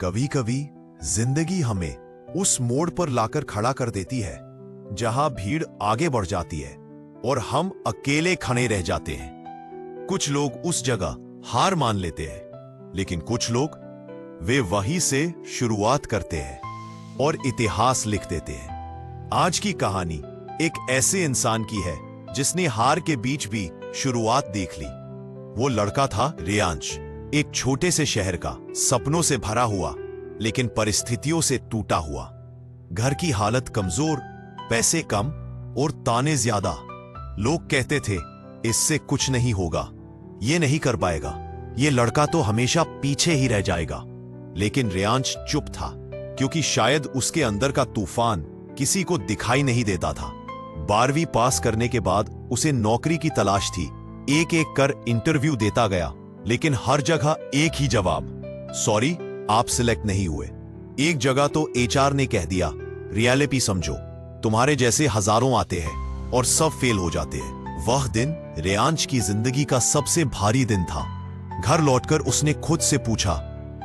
कभी कभी जिंदगी हमें उस मोड़ पर लाकर खड़ा कर देती है जहां भीड़ आगे बढ़ जाती है और हम अकेले खड़े रह जाते हैं। कुछ लोग उस जगह हार मान लेते हैं, लेकिन कुछ लोग वे वहीं से शुरुआत करते हैं और इतिहास लिख देते हैं। आज की कहानी एक ऐसे इंसान की है जिसने हार के बीच भी शुरुआत देख ली। वो लड़का था रेयांश, एक छोटे से शहर का, सपनों से भरा हुआ लेकिन परिस्थितियों से टूटा हुआ। घर की हालत कमजोर, पैसे कम और ताने ज्यादा। लोग कहते थे इससे कुछ नहीं होगा, ये नहीं कर पाएगा, ये लड़का तो हमेशा पीछे ही रह जाएगा। लेकिन रेयांश चुप था, क्योंकि शायद उसके अंदर का तूफान किसी को दिखाई नहीं देता था। 12वीं पास करने के बाद उसे नौकरी की तलाश थी। एक एक कर इंटरव्यू देता गया, लेकिन हर जगह एक ही जवाब, सॉरी आप सिलेक्ट नहीं हुए। एक जगह तो एचआर ने कह दिया, रियलिटी समझो, तुम्हारे जैसे हजारों आते हैं और सब फेल हो जाते हैं। वह दिन रेयांश की जिंदगी का सबसे भारी दिन था। घर लौटकर उसने खुद से पूछा,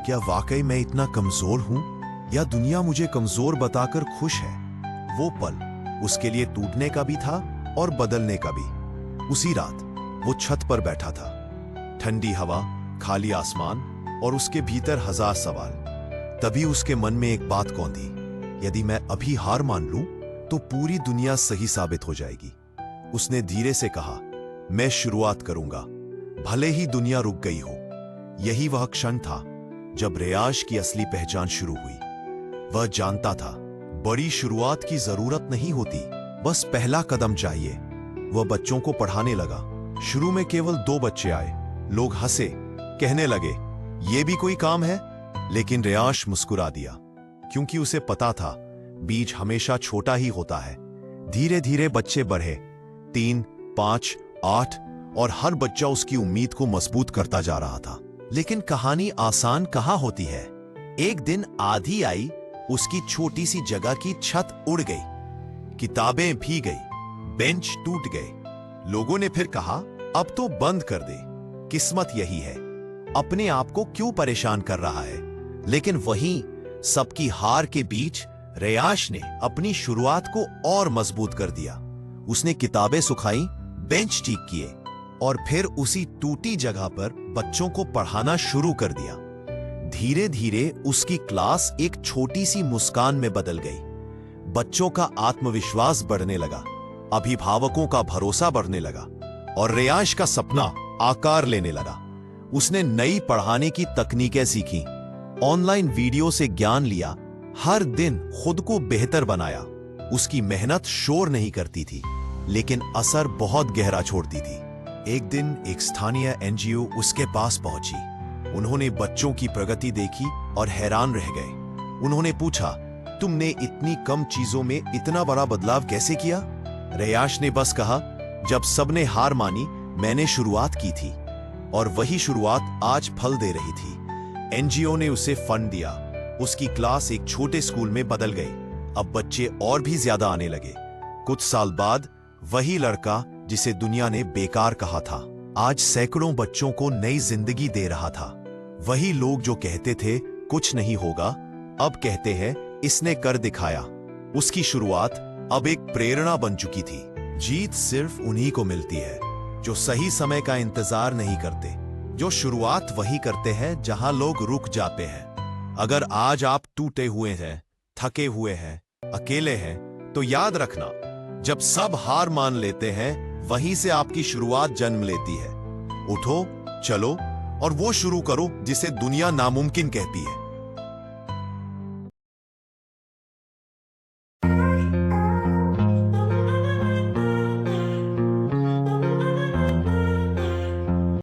क्या वाकई मैं इतना कमजोर हूं या दुनिया मुझे कमजोर बताकर खुश है? वो पल उसके लिए टूटने का भी था और बदलने का भी। उसी रात वो छत पर बैठा था, ठंडी हवा, खाली आसमान और उसके भीतर हजार सवाल। तभी उसके मन में एक बात कौंधी, यदि मैं अभी हार मान लूं तो पूरी दुनिया सही साबित हो जाएगी। उसने धीरे से कहा, मैं शुरुआत करूंगा, भले ही दुनिया रुक गई हो। यही वह क्षण था जब रेयांश की असली पहचान शुरू हुई। वह जानता था बड़ी शुरुआत की जरूरत नहीं होती, बस पहला कदम चाहिए। वह बच्चों को पढ़ाने लगा। शुरू में केवल 2 बच्चे आए। लोग हंसे, कहने लगे ये भी कोई काम है। लेकिन रेयांश मुस्कुरा दिया, क्योंकि उसे पता था बीज हमेशा छोटा ही होता है। धीरे धीरे बच्चे बढ़े, 3, 5, 8 और हर बच्चा उसकी उम्मीद को मजबूत करता जा रहा था। लेकिन कहानी आसान कहाँ होती है। एक दिन आंधी आई, उसकी छोटी सी जगह की छत उड़ गई, किताबें भीग गई, बेंच टूट गए। लोगों ने फिर कहा, अब तो बंद कर दे, किस्मत यही है, अपने आप को क्यों परेशान कर रहा है। लेकिन वहीं सबकी हार के बीच रेयांश ने अपनी शुरुआत को और मजबूत कर दिया। उसने किताबें सुखाई, बेंच ठीक किए और फिर उसी टूटी जगह पर बच्चों को पढ़ाना शुरू कर दिया। धीरे धीरे उसकी क्लास एक छोटी सी मुस्कान में बदल गई। बच्चों का आत्मविश्वास बढ़ने लगा, अभिभावकों का भरोसा बढ़ने लगा और रेयांश का सपना आकार लेने लगा। उसने नई पढ़ाने की तकनीकें सीखी, ऑनलाइन वीडियो से ज्ञान लिया, हर दिन खुद को बेहतर बनाया। उसकी मेहनत शोर नहीं करती थी, लेकिन असर बहुत गहरा छोड़ती थी। एक दिन एक स्थानीय एनजीओ उसके पास पहुंची। उन्होंने बच्चों की प्रगति देखी और हैरान रह गए। उन्होंने पूछा, तुमने इतनी कम चीजों में इतना बड़ा बदलाव कैसे किया? रेयांश ने बस कहा, जब सबने हार मानी, मैंने शुरुआत की थी और वही शुरुआत आज फल दे रही थी। एनजीओ ने उसे फंड दिया, उसकी क्लास एक छोटे स्कूल में बदल गई। अब बच्चे और भी ज्यादा आने लगे। कुछ साल बाद वही लड़का जिसे दुनिया ने बेकार कहा था, आज सैकड़ों बच्चों को नई जिंदगी दे रहा था। वही लोग जो कहते थे कुछ नहीं होगा, अब कहते हैं इसने कर दिखाया। उसकी शुरुआत अब एक प्रेरणा बन चुकी थी। जीत सिर्फ उन्हीं को मिलती है जो सही समय का इंतजार नहीं करते, जो शुरुआत वही करते हैं जहां लोग रुक जाते हैं। अगर आज आप टूटे हुए हैं, थके हुए हैं, अकेले हैं, तो याद रखना, जब सब हार मान लेते हैं, वहीं से आपकी शुरुआत जन्म लेती है। उठो, चलो और वो शुरू करो जिसे दुनिया नामुमकिन कहती है।